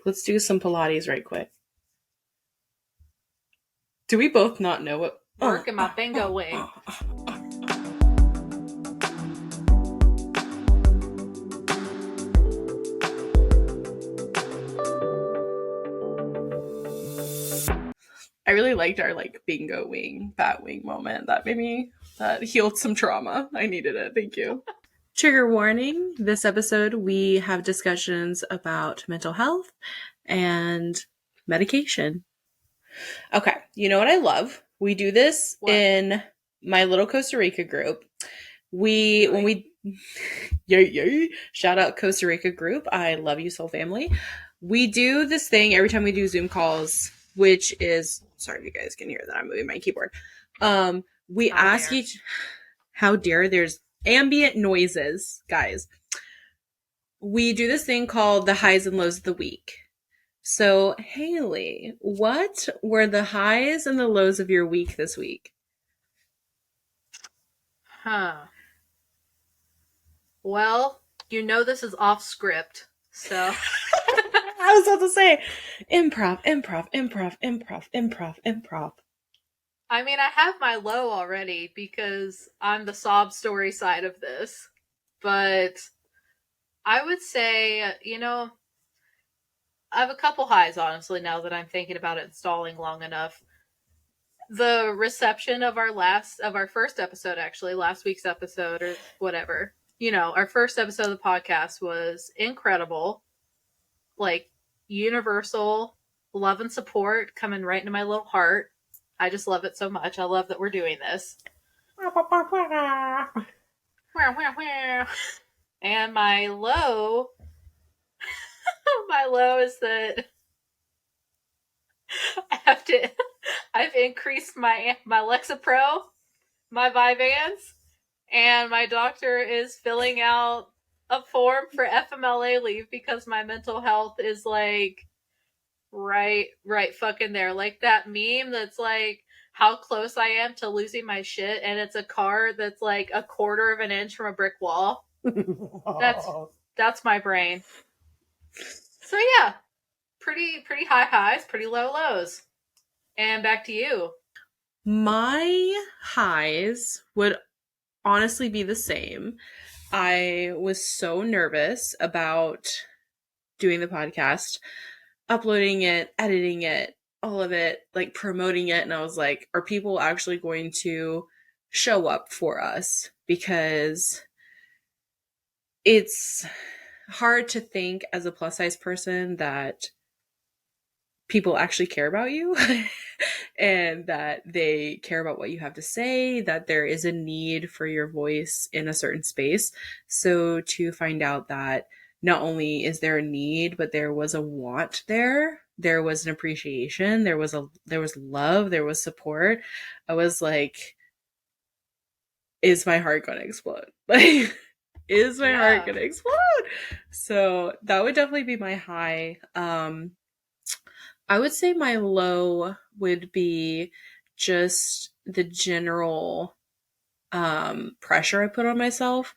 Let's do some Pilates right quick. Do we both not know what? Working my bingo wing. I really liked our bingo wing, bat wing moment. That healed some trauma. I needed it. Thank you. Trigger warning. This episode, we have discussions about mental health and medication. Okay. You know what I love? We do this in my little Costa Rica group. Shout out Costa Rica group. I love you, soul family. We do this thing every time we do Zoom calls, which is, sorry if you guys can hear that I'm moving my keyboard. We ask each, how dare, there's ambient noises, guys. We do this thing called the highs and lows of the week. So, Hayley, what were the highs and the lows of your week this week? Well, you know this is off script, so... I was about to say, improv. I mean, I have my low already because I'm the sob story side of this. But I would say, I have a couple highs, honestly, now that I'm thinking about it stalling long enough. The reception of our first episode, actually, last week's episode or whatever, our first episode of the podcast was incredible. Like, universal love and support coming right into my little heart. I just love it so much. I love that we're doing this. And my low is that I've increased my Lexapro, my Vyvanse, and my doctor is filling out a form for FMLA leave because my mental health is right fucking there. Like that meme that's like how close I am to losing my shit, and it's a car that's like a quarter of an inch from a brick wall. That's my brain. So yeah, pretty high highs, pretty low lows. And back to you. My highs would honestly be the same. I was so nervous about doing the podcast, uploading it, editing it, all of it, like promoting it. And I was like, are people actually going to show up for us? Because it's hard to think as a plus size person that people actually care about you and that they care about what you have to say, that there is a need for your voice in a certain space. So to find out that not only is there a need, but there was a want there was an appreciation, there was love, there was support. I was like, is my heart gonna explode? Like, is my heart gonna explode? So that would definitely be my high. I would say my low would be just the general pressure I put on myself.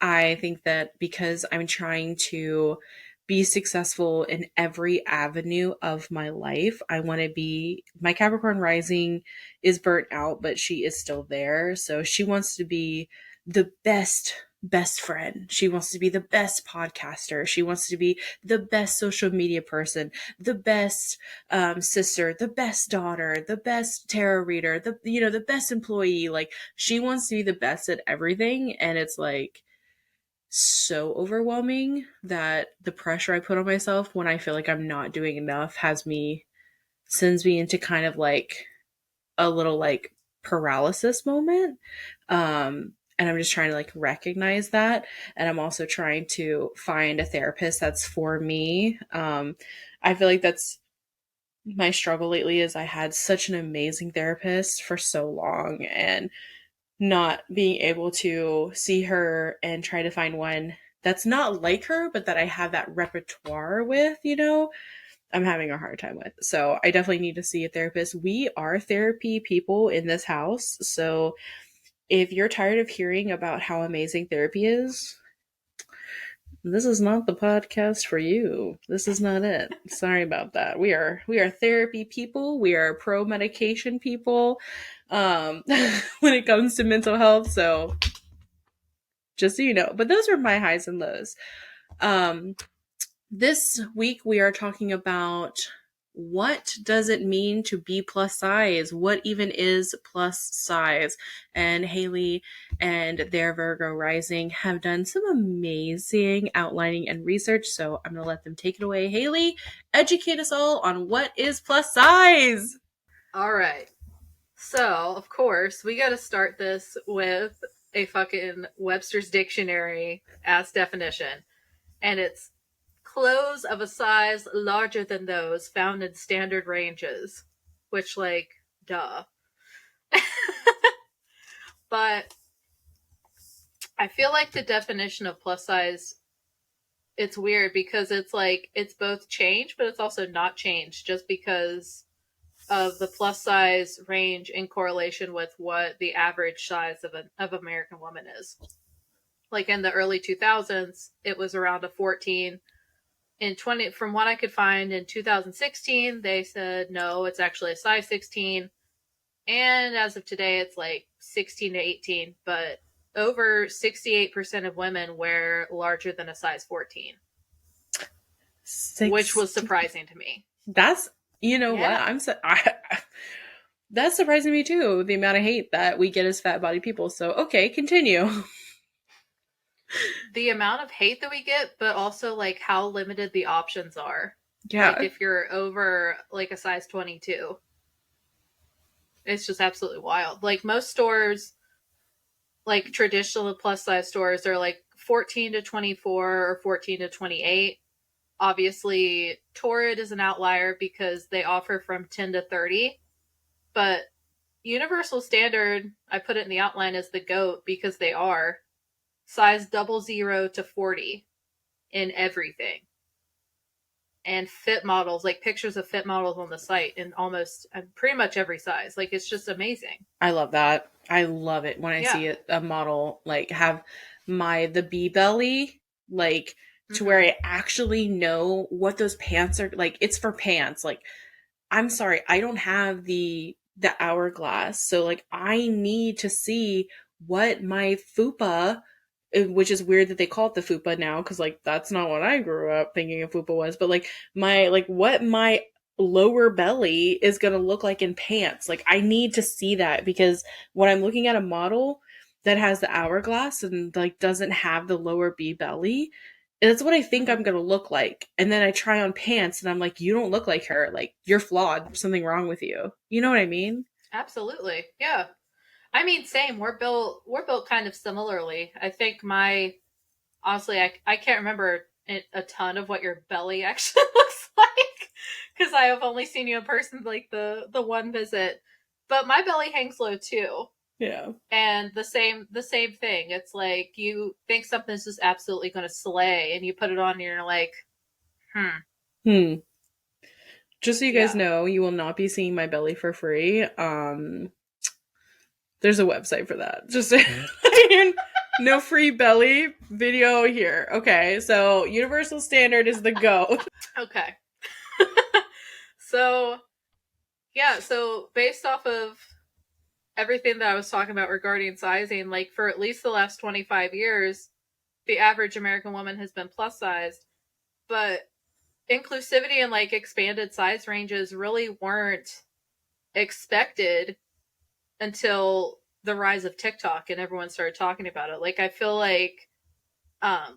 I think that because I'm trying to be successful in every avenue of my life, I want to be, my Capricorn rising is burnt out, but she is still there. So she wants to be the best friend. She wants to be the best podcaster. She wants to be the best social media person, the best sister, the best daughter, the best tarot reader, the best employee. Like, she wants to be the best at everything. And it's like so overwhelming that the pressure I put on myself when I feel like I'm not doing enough sends me into kind of like a little like paralysis moment. And I'm just trying to like recognize that. And I'm also trying to find a therapist that's for me. I feel like that's my struggle lately is I had such an amazing therapist for so long, and not being able to see her and try to find one that's not like her, but that I have that repertoire with, I'm having a hard time with. So I definitely need to see a therapist. We are therapy people in this house. So if you're tired of hearing about how amazing therapy is, This is not the podcast for you. This is not it. Sorry about that. We are therapy people. We are pro medication people when it comes to mental health. So just so you know. But those are my highs and lows. Um this week we are talking about what does it mean to be plus size? What even is plus size? And Hayley and their Virgo rising have done some amazing outlining and research, so I'm going to let them take it away. Hayley, educate us all on what is plus size. All right. So, of course, we got to start this with a fucking Webster's Dictionary as definition. And it's clothes of a size larger than those found in standard ranges. Which, like, duh. But I feel like the definition of plus size, it's weird because it's like, it's both change, but it's also not change just because of the plus size range in correlation with what the average size of American woman is. Like in the early 2000s, it was around a 14. From what I could find in 2016, they said no, it's actually a size 16. And as of today, it's like 16 to 18, but over 68% of women wear larger than a size 14, which was surprising to me. That's, you know what? That's surprising me too, the amount of hate that we get as fat body people. So, okay, continue. The amount of hate that we get, but also like how limited the options are. Yeah. Like if you're over like a size 22, it's just absolutely wild. Like most stores, like traditional plus size stores, are like 14 to 24 or 14 to 28. Obviously, Torrid is an outlier because they offer from 10 to 30. But Universal Standard, I put it in the outline as the GOAT because they are size 00 to 40 in everything. And fit models, like pictures of fit models on the site in almost pretty much every size. Like it's just amazing. I love that. I love it when I see a model like have the B belly, like to where I actually know what those pants are like. It's for pants. Like, I'm sorry, I don't have the hourglass, so like I need to see what my fupa, which is weird that they call it the fupa now, because like that's not what I grew up thinking a fupa was, but like what my lower belly is going to look like in pants. Like I need to see that, because when I'm looking at a model that has the hourglass and like doesn't have the lower B belly, that's what I think I'm going to look like. And then I try on pants and I'm like, you don't look like her. Like, you're flawed. There's something wrong with you. You know what I mean? Absolutely. Yeah. I mean, same. We're built kind of similarly. I think honestly, I can't remember a ton of what your belly actually looks like because I have only seen you in person like the one visit. But my belly hangs low too. Yeah. And the same thing. It's like you think something's just absolutely going to slay, and you put it on, and you're like, Just so you guys know, you will not be seeing my belly for free. There's a website for that. Just no free belly video here. Okay, so Universal Standard is the GOAT. Okay. So based off of everything that I was talking about regarding sizing, like for at least the last 25 years, the average American woman has been plus sized, but inclusivity and like expanded size ranges really weren't expected until the rise of TikTok and everyone started talking about it. Like I feel like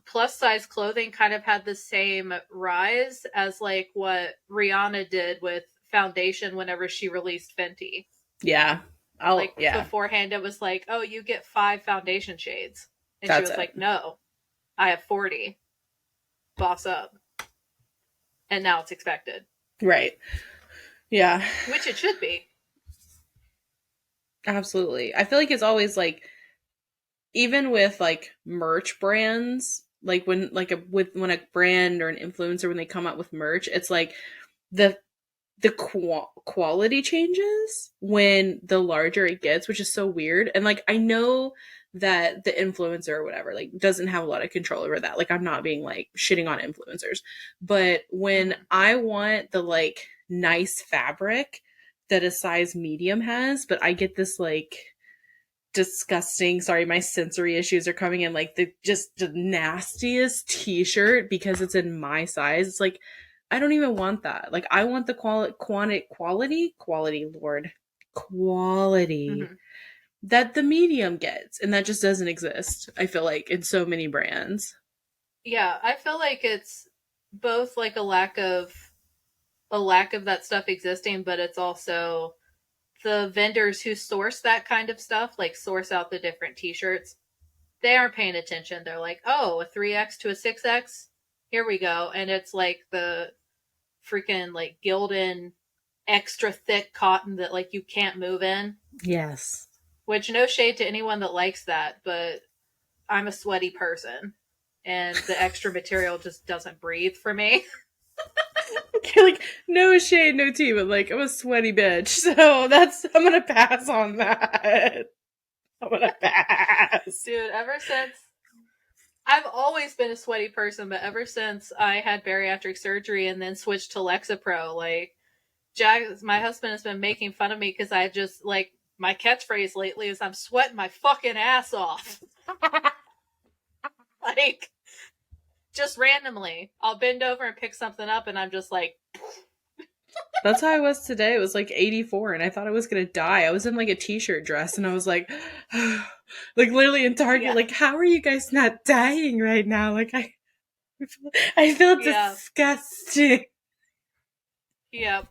plus size clothing kind of had the same rise as like what Rihanna did with foundation whenever she released Fenty. Yeah. Beforehand it was like, oh, you get 5 foundation shades. And she was like, no, I have 40. Boss up. And now it's expected. Right. Yeah. Which it should be. Absolutely. I feel like it's always like, even with like merch brands, like when a brand or an influencer, when they come out with merch, it's like the the quality changes when the larger it gets, which is so weird. And like I know that the influencer or whatever like doesn't have a lot of control over that. Like I'm not being like shitting on influencers, but when Mm-hmm. I want the like nice fabric that a size medium has, but I get this like disgusting, sorry, my sensory issues are coming in, like the nastiest t-shirt because it's in my size. It's like I don't even want that. Like I want the quality, lord, quality Mm-hmm. that the medium gets, and that just doesn't exist, I feel like, in so many brands. Yeah, I feel like it's both like a lack of that stuff existing, but it's also the vendors who source that kind of stuff, like source out the different t-shirts, they aren't paying attention. They're like, oh, a 3X to a 6X, here we go. And it's like the freaking like Gildan extra thick cotton that like you can't move in. Yes. Which, no shade to anyone that likes that, but I'm a sweaty person and the extra material just doesn't breathe for me. Okay, like no shade, no tea, but like I'm a sweaty bitch, so that's I'm gonna pass on that. I'm gonna pass. Dude, ever since I've always been a sweaty person, but ever since I had bariatric surgery and then switched to Lexapro, like my husband has been making fun of me because I just like my catchphrase lately is I'm sweating my fucking ass off. Like just randomly, I'll bend over and pick something up, and I'm just like, That's how I was today. It was like 84 and I thought I was gonna die. I was in like a t-shirt dress and I was like like literally in Target, yeah, like, how are you guys not dying right now? Like I feel yeah, disgusting. yeah.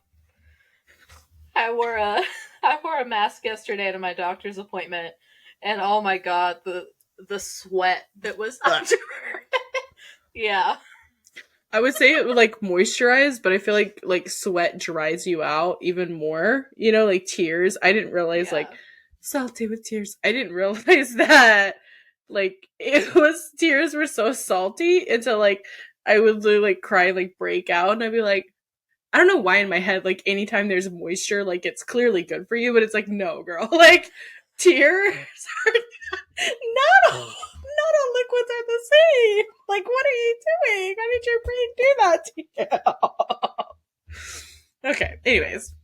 I wore a I wore a mask yesterday to my doctor's appointment, and oh my god, the sweat that was under. Yeah, I would say it would like moisturize, but I feel like sweat dries you out even more. You know, like tears. I didn't realize like yeah, salty with tears. I didn't realize that like it was tears were so salty until like I would literally like cry and like break out and I'd be like I don't know why in my head like anytime there's moisture like it's clearly good for you, but it's like no girl. Like tears are not all, not all liquids are the same. Like, what are you doing? How did your brain do that to you? Okay, anyways,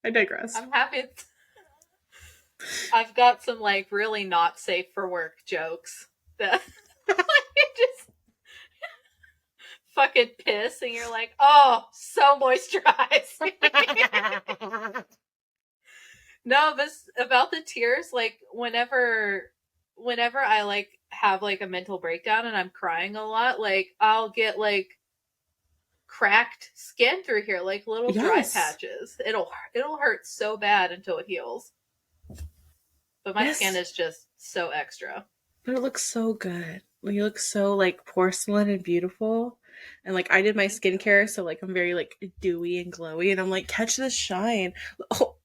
I digress. I'm happy. I've got some like really not safe for work jokes that you just fucking piss and you're like, oh, so moisturized. No, this about the tears, like whenever I like have like a mental breakdown and I'm crying a lot, like I'll get like cracked skin through here, like little dry Yes. patches. It'll hurt so bad until it heals. But my skin Yes. is just so extra. But it looks so good. Like, you look so like porcelain and beautiful. And like I did my Thank you. skincare, so like I'm very like dewy and glowy, and I'm like, catch this shine. Oh,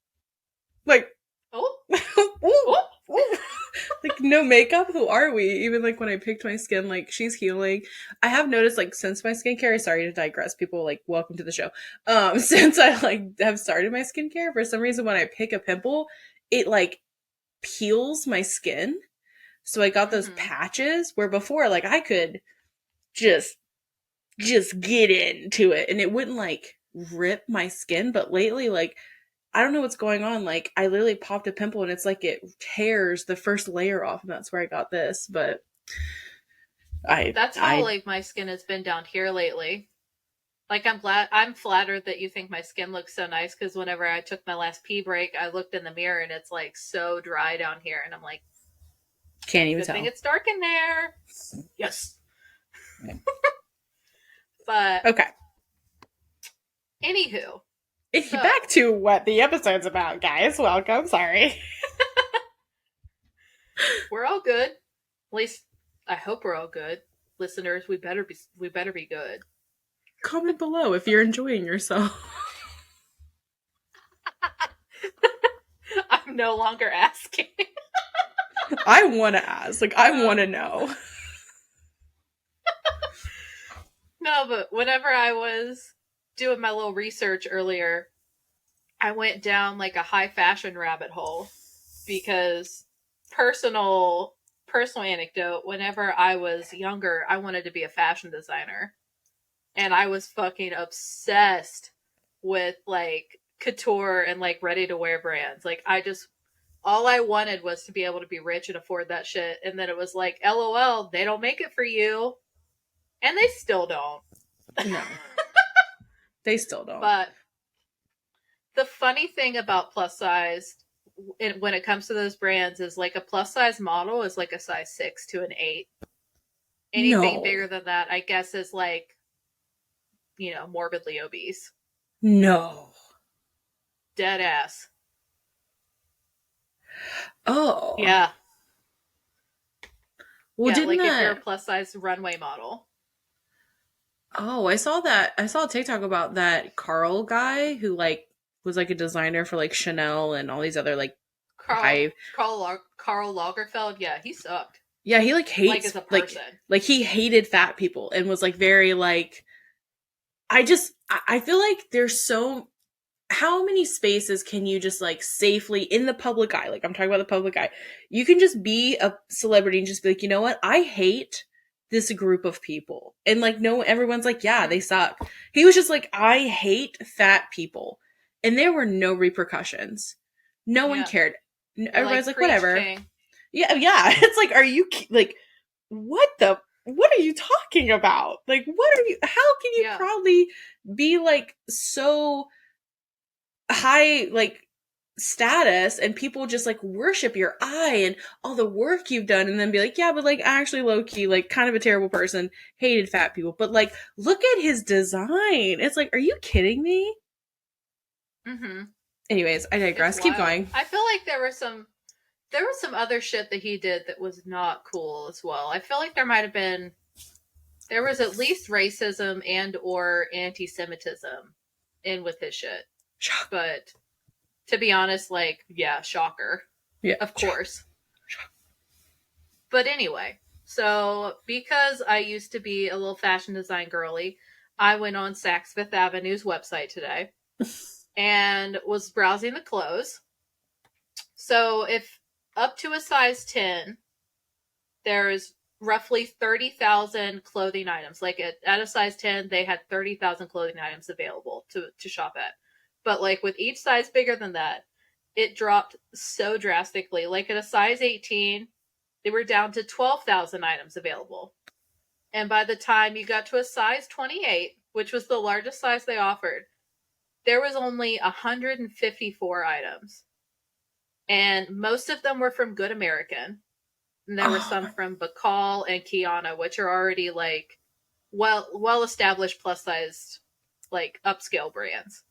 like Oh, ooh, oh. ooh. Like no makeup, who are we? Even like when I picked my skin, like she's healing. I have noticed like since my skincare, sorry to digress, people like welcome to the show. Since I like have started my skincare, for some reason when I pick a pimple, it like peels my skin. So I got those Mm-hmm. patches where before like I could just get into it and it wouldn't like rip my skin, but lately like I don't know what's going on. Like I literally popped a pimple and it's like it tears the first layer off, and that's where I got this. But I That's how I like my skin has been down here lately. Like I'm flattered that you think my skin looks so nice because whenever I took my last pee break, I looked in the mirror and it's like so dry down here, and I'm like, can't even good thing tell. it's dark in there. Yes. But Okay. anywho, Back so to what the episode's about, guys. Welcome. Sorry. we're all good. At least I hope we're all good. Listeners, we better be good. Comment below if you're enjoying yourself. I'm no longer asking. I want to ask. Like, I want to know. No, but whenever I was doing my little research earlier, I went down like a high fashion rabbit hole because personal personal anecdote, whenever I was younger, I wanted to be a fashion designer. And I was fucking obsessed with like couture and like ready to wear brands. Like I just all I wanted was to be able to be rich and afford that shit. And then it was like, LOL, they don't make it for you. And they still don't. No, they still don't. But the funny thing about plus size when it comes to those brands is like a plus size model is like a size 6 to an 8. Anything No, bigger than that, I guess, is like, morbidly obese. no. Dead ass. Oh, Yeah. well, Yeah, didn't like if you're a that? plus size runway model. Oh, I saw that. I saw a TikTok about that Carl guy who like was like a designer for like Chanel and all these other like high. Carl Lagerfeld, yeah, he sucked. Yeah, he like Like hates as a person. like he hated fat people and was like very like I feel like there's so how many spaces can you just like safely in the public eye, like I'm talking about the public eye, you can just be a celebrity and just be like, you know what, I hate this group of people, and like no everyone's like, yeah, Mm-hmm. they suck. He was just like, I hate fat people, and there were no repercussions. No one Yeah. cared. You're Everybody's like, like, preach, whatever. King. Yeah, it's like, are you like, what are you talking about? Like, what are you, how can you Yeah. proudly be like so high like status and people just like worship your eye and all the work you've done, and then be like, yeah, but like actually low key like kind of a terrible person, hated fat people, but like look at his design. It's like, are you kidding me? Mm-hmm. Anyways, I It's digress. Keep wild. going. I feel like there was some other shit that he did that was not cool as well. I feel like there was at least racism and or anti-Semitism in with his shit. Shock. But to be honest, like, yeah, shocker. Yeah. Of course. But anyway, so because I used to be a little fashion design girly, I went on Saks Fifth Avenue's website today and was browsing the clothes. So if up to a size 10, there's roughly 30,000 clothing items. Like at a size 10, they had 30,000 clothing items available to shop at. But like with each size bigger than that, it dropped so drastically. Like at a size 18, they were down to 12,000 items available. And by the time you got to a size 28, which was the largest size they offered, there was only 154 items. And most of them were from Good American. And there were some from Bacall and Kiana, which are already like well established plus sized like upscale brands.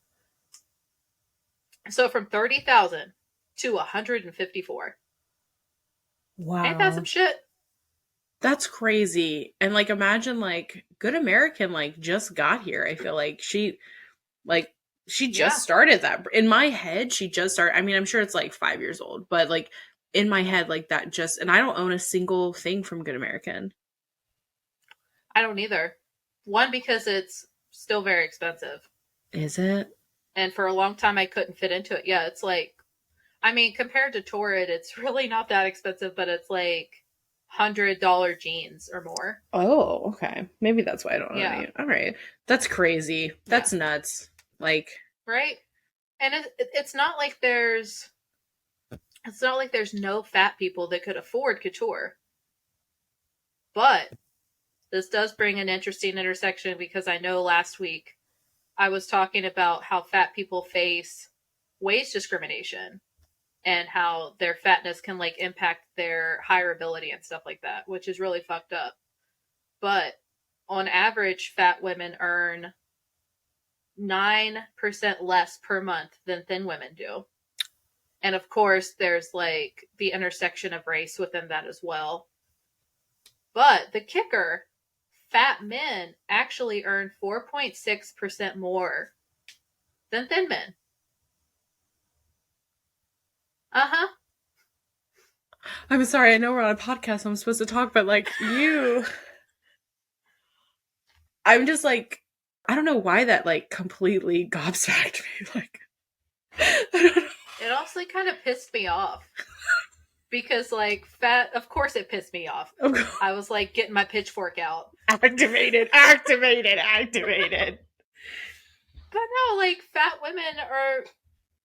So from 30,000 to 154. Ain't that some Wow. shit? That's crazy. And like imagine like Good American like just got here. I feel like she just Yeah. started that. In my head, she just started. I mean, I'm sure it's like 5 years old, but like in my head like that just, and I don't own a single thing from Good American. I don't either. One, because it's still very expensive. Is it? And for a long time, I couldn't fit into it. Yeah, it's like, I mean, compared to Torrid, it's really not that expensive, but it's like $100 jeans or more. Oh, okay. Maybe that's why I don't own Yeah. any. All right. That's crazy. Yeah. That's nuts. Like, Right? And it's not like there's no fat people that could afford couture. But this does bring an interesting intersection because I know last week I was talking about how fat people face wage discrimination and how their fatness can like impact their hireability and stuff like that, which is really fucked up. But on average, fat women earn 9% less per month than thin women do. And of course, there's like the intersection of race within that as well. But the kicker, fat men actually earn 4.6% more than thin men. Uh-huh. I'm sorry. I know we're on a podcast. I'm supposed to talk, but like I'm just like, I don't know why that like completely gobsmacked me. Like, I don't know. It also kind of pissed me off because, like, fat. Of course, it pissed me off. I was like getting my pitchfork out. Activated, activated, activated. But no, like, fat women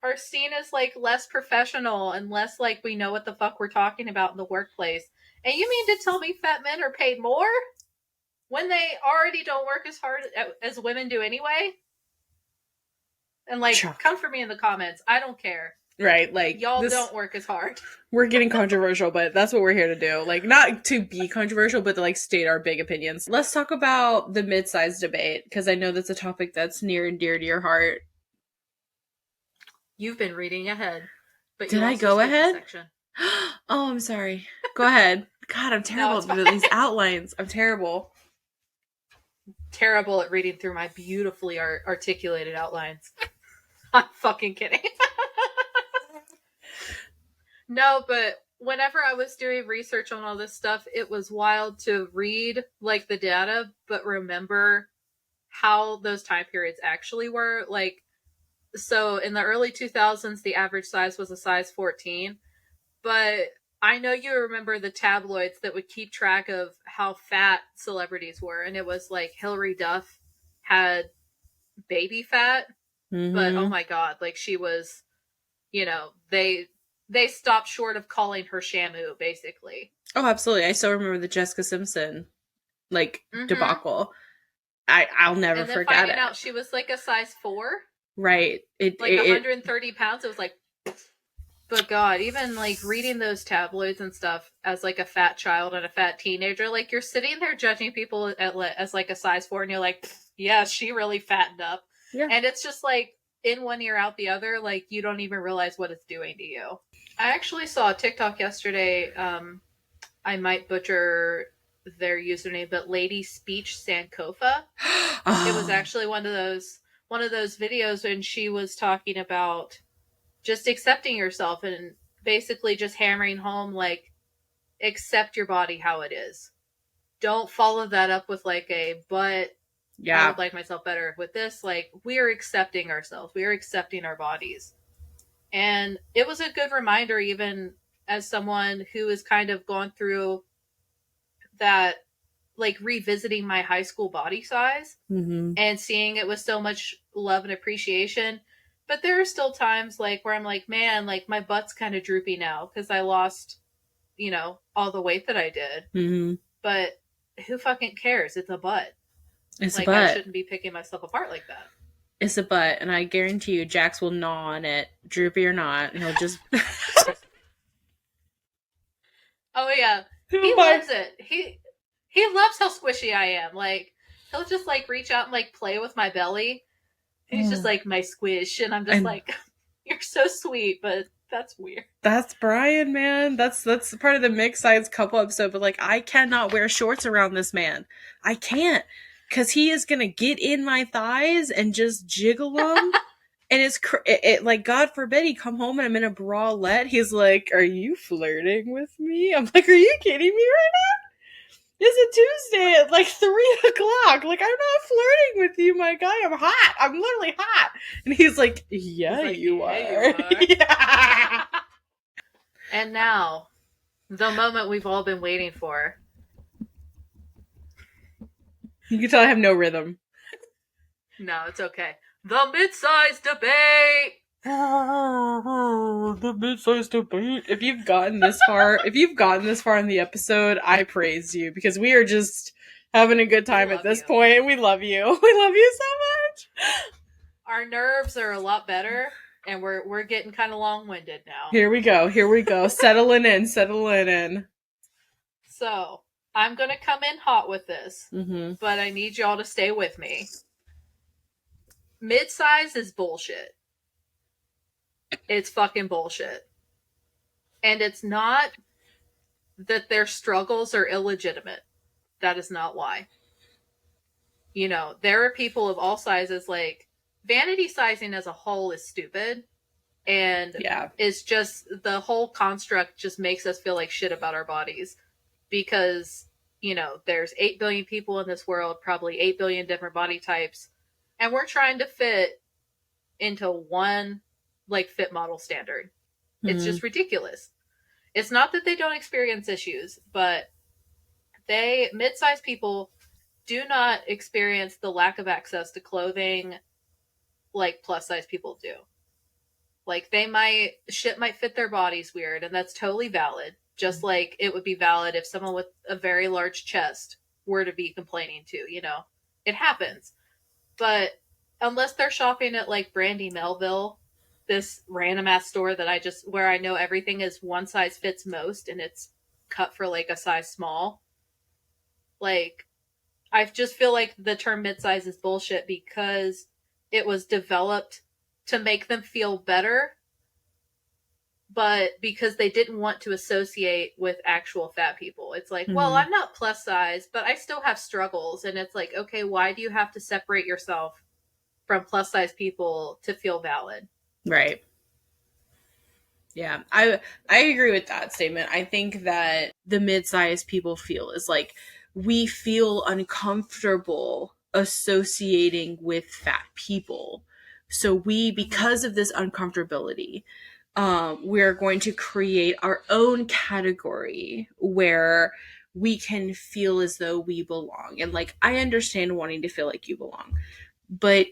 are seen as like less professional and less like we know what the fuck we're talking about in the workplace. And you mean to tell me fat men are paid more when they already don't work as hard as women do anyway? And like, come for me in the comments. I don't care. Right, like y'all don't work as hard. We're getting controversial, but that's what we're here to do. Like, not to be controversial, but to like state our big opinions. Let's talk about the mid-size debate, because I know that's a topic that's near and dear to your heart. You've been reading ahead. But did I go ahead? Oh, I'm sorry. Go ahead. God, I'm terrible at these outlines. I'm terrible. Terrible at reading through my beautifully articulated outlines. I'm fucking kidding. No, but whenever I was doing research on all this stuff, it was wild to read like the data, but remember how those time periods actually were. Like, so in the early 2000s, the average size was a size 14, but I know you remember the tabloids that would keep track of how fat celebrities were, and it was like Hilary Duff had baby fat, but oh my god, like she was, you know, they stopped short of calling her Shamu, basically. Oh, absolutely. I still remember the Jessica Simpson, like, debacle. I'll never forget it. Finding out she was like a size 4. Right. Like 130 pounds. It was like, but God, even like reading those tabloids and stuff as like a fat child and a fat teenager, like you're sitting there judging people as like a size 4, and you're like, yeah, she really fattened up. Yeah. And it's just like in one ear out the other, like you don't even realize what it's doing to you. I actually saw a TikTok yesterday. I might butcher their username, but Lady Speech Sankofa. Oh. It was actually one of those videos when she was talking about just accepting yourself and basically just hammering home, like, accept your body how it is. Don't follow that up with like a, but I would like myself better with this. Like, we are accepting ourselves. We are accepting our bodies. And it was a good reminder, even as someone who has kind of gone through that, like revisiting my high school body size and seeing it with so much love and appreciation. But there are still times like where I'm like, man, like my butt's kind of droopy now because I lost, you know, all the weight that I did. But who fucking cares? It's a butt. It's like, a butt. I shouldn't be picking myself apart like that. It's a butt, and I guarantee you Jax will gnaw on it, droopy or not, and he'll just... Oh, yeah. He loves it. He loves how squishy I am. Like, he'll just, like, reach out and, like, play with my belly. He's just like, my squish, and I'm just like, you're so sweet, but that's weird. That's Brian, man. That's part of the mixed size couple episode, but, like, I cannot wear shorts around this man. I can't. Because he is going to get in my thighs and just jiggle them. And it's like, God forbid he come home and I'm in a bralette. He's like, are you flirting with me? I'm like, are you kidding me right now? It's a Tuesday at like 3 o'clock. Like, I'm not flirting with you, my guy. I'm hot. I'm literally hot. And he's like, yeah, you are. Yeah. And now, the moment we've all been waiting for. You can tell I have no rhythm. No, it's okay. The mid-size debate! The mid-size debate. If you've gotten this far in the episode, I praise you, because we are just having a good time at this point, and we love you. We love you so much. Our nerves are a lot better, and we're getting kind of long-winded now. Here we go. Settling in. So, I'm gonna come in hot with this, but I need y'all to stay with me. Mid-size is bullshit. It's fucking bullshit. And it's not that their struggles are illegitimate. That is not why. You know, there are people of all sizes, like, vanity sizing as a whole is stupid. And it's just, the whole construct just makes us feel like shit about our bodies. Because, you know, there's 8 billion people in this world, probably 8 billion different body types. And we're trying to fit into one, like fit model standard. It's Mm-hmm. just ridiculous. It's not that they don't experience issues, but mid-sized people do not experience the lack of access to clothing like plus size people do. Like shit might fit their bodies weird, and that's totally valid. Just like it would be valid if someone with a very large chest were to be complaining too, It happens. But unless they're shopping at like Brandy Melville, this random ass store where I know everything is one size fits most and it's cut for like a size small, like I just feel like the term midsize is bullshit because it was developed to make them feel better, but because they didn't want to associate with actual fat people. It's like, well, Mm-hmm. I'm not plus size, but I still have struggles. And it's like, okay, why do you have to separate yourself from plus size people to feel valid? Right. Yeah, I agree with that statement. I think that the mid-sized people feel is like we feel uncomfortable associating with fat people. So Mm-hmm. because of this uncomfortability, we're going to create our own category where we can feel as though we belong. And like I understand wanting to feel like you belong, but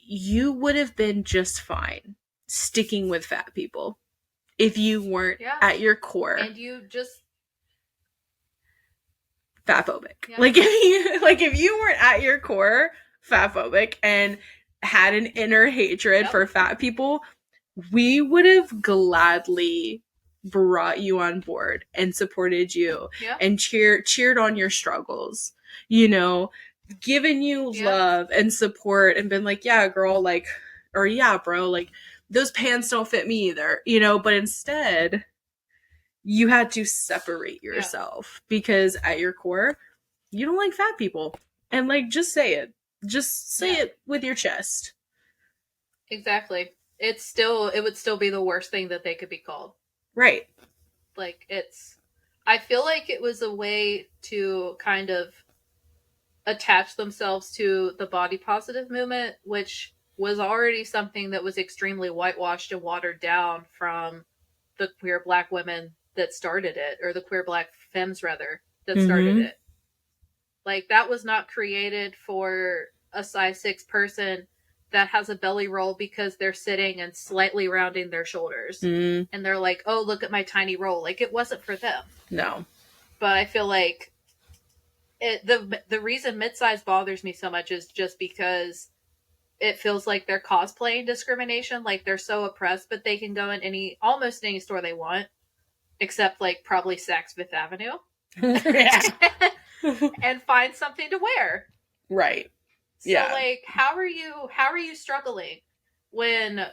you would have been just fine sticking with fat people if you weren't Yeah. at your core And you just, fatphobic. yeah. Like if you weren't at your core fatphobic and had an inner hatred Yep. for fat people, we would have gladly brought you on board and supported you Yeah. and cheered on your struggles. You know, given you Yeah. love and support and been like, yeah, girl, like, or yeah, bro, like those pants don't fit me either, but instead you had to separate Yeah. yourself because at your core, you don't like fat people. And like, just say it. Just say Yeah. it with your chest. Exactly. It would still be the worst thing that they could be called. Right. Like I feel like it was a way to kind of attach themselves to the body positive movement, which was already something that was extremely whitewashed and watered down from the queer black women that started it, or the queer black femmes rather that started Mm-hmm. it. Like that was not created for a size 6 person that has a belly roll because they're sitting and slightly rounding their shoulders. Mm, And they're like, "Oh, look at my tiny roll." Like it wasn't for them. no. But I feel like the reason midsize bothers me so much is just because it feels like they're cosplaying discrimination. Like they're so oppressed, but they can go in almost any store they want, except like probably Saks Fifth Avenue, Yeah. and find something to wear. Right. So Yeah. like, how are you struggling when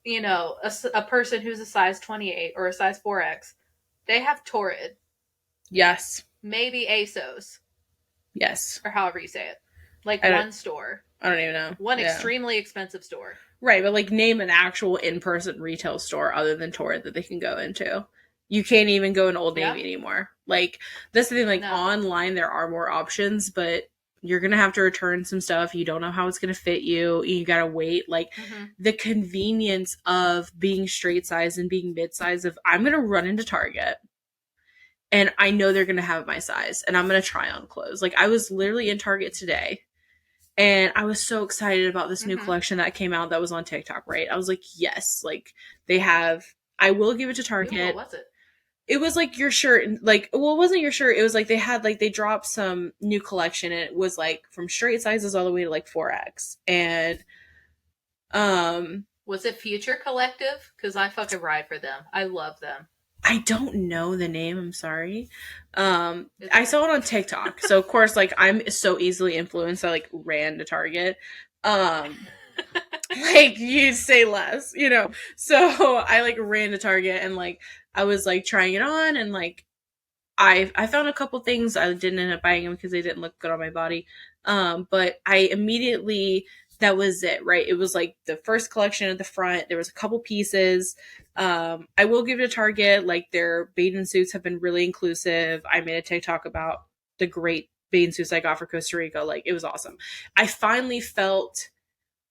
a person who's a size 28 or a size 4X, they have Torrid, Yes. maybe ASOS, Yes. or however you say it, like I don't, one store, I don't even know. one Yeah. extremely expensive store. Right, but like name an actual in-person retail store other than Torrid that they can go into. You can't even go in Old Navy Yeah. anymore. Like that's the thing, like No. online there are more options, but you're gonna have to return some stuff. You don't know how it's gonna fit you. You gotta wait. Like the convenience of being straight size and being mid size of I'm gonna run into Target and I know they're gonna have my size and I'm gonna try on clothes. Like I was literally in Target today and I was so excited about this new collection that came out that was on TikTok, right? I was like, yes, like they have I will give it to Target. Ooh, what was it? It was like your shirt, like, well, it wasn't your shirt. It was like they had like they dropped some new collection and it was like from straight sizes all the way to like 4X. And Was it Future Collective? Because I fucking ride for them. I love them. I don't know the name, I'm sorry. I saw it on TikTok. So of course, like I'm so easily influenced, I like ran to Target. Like you say less, So I like ran to Target and like I was like trying it on and like I found a couple things. I didn't end up buying them because they didn't look good on my body. But I immediately that was it, right? It was like the first collection at the front. There was a couple pieces. I will give it a Target. Like their bathing suits have been really inclusive. I made a TikTok about the great bathing suits I got for Costa Rica. Like it was awesome. I finally felt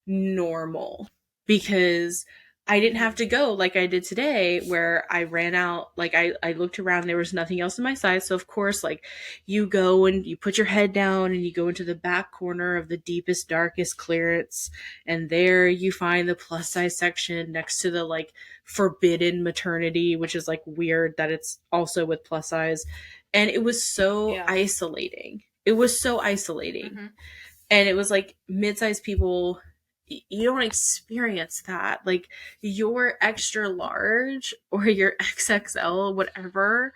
normal because I didn't have to go like I did today where I ran out, like I looked around, there was nothing else in my size. So of course, like you go and you put your head down and you go into the back corner of the deepest, darkest clearance. And there you find the plus size section next to the like forbidden maternity, which is like weird that it's also with plus size. And it was so Yeah. isolating. It was so isolating. Mm-hmm. And it was like mid-sized people, you don't experience that. Like your extra large or your XXL, whatever,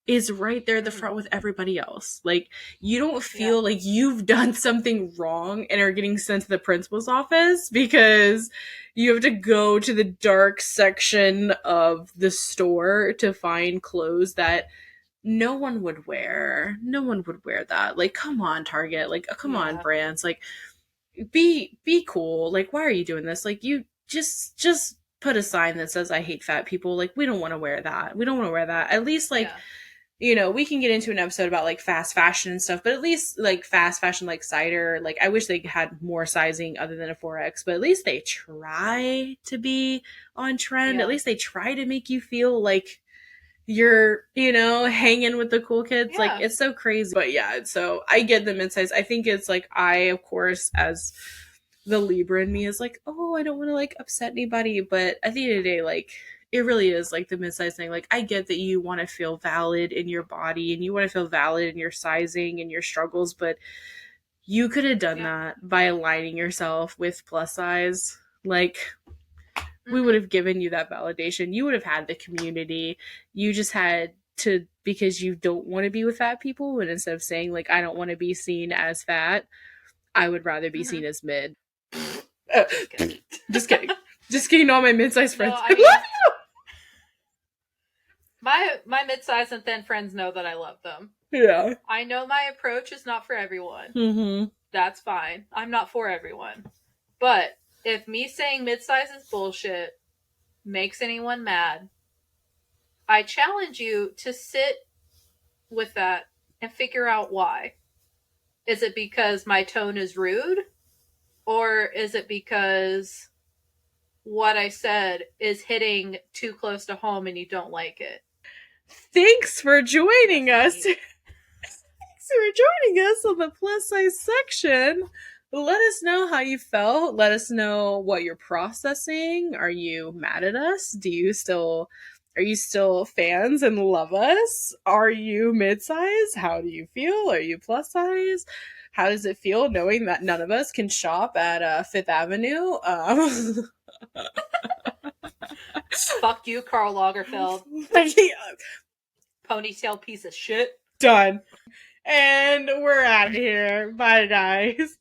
is right there at the front with everybody else. Like you don't feel like you've done something wrong and are getting sent to the principal's office because you have to go to the dark section of the store to find clothes that no one would wear. No one would wear that. Like, come on, Target. Like, come on, brands. Like, be cool. Like, why are you doing this? Like, you just put a sign that says I hate fat people. Like, we don't want to wear that. We don't want to wear that. At least like you know, we can get into an episode about like fast fashion and stuff, but at least like fast fashion like cider, like I wish they had more sizing other than a 4X, but at least they try to be on trend. At least they try to make you feel like you're, you know, hanging with the cool kids. Like it's so crazy. But yeah, so I get the mid-size. I think it's like I, of course, as the Libra in me is like, oh, I don't want to like upset anybody. But at the end of the day, like it really is like the mid-size thing. Like I get that you want to feel valid in your body and you want to feel valid in your sizing and your struggles, but you could have done that by aligning yourself with plus size. Like we would have given you that validation. You would have had the community. You just had to, because you don't want to be with fat people, and instead of saying like I don't want to be seen as fat, I would rather be seen as mid. Just kidding. Just kidding, all my mid-sized friends. No, I mean, my mid-sized and thin friends know that I love them. Yeah. I know my approach is not for everyone. Mm-hmm. That's fine. I'm not for everyone. But if me saying mid-size is bullshit makes anyone mad, I challenge you to sit with that and figure out why. Is it because my tone is rude? Or is it because what I said is hitting too close to home and you don't like it? Thanks for joining us. Thanks for joining us on the plus size section. Let us know how you felt. Let us know what you're processing. Are you mad at us? Are you still fans and love us? Are you mid-size? How do you feel? Are you plus size? How does it feel knowing that none of us can shop at Fifth Avenue? Fuck you, Karl Lagerfeld. Ponytail piece of shit. Done. And we're out of here. Bye, guys.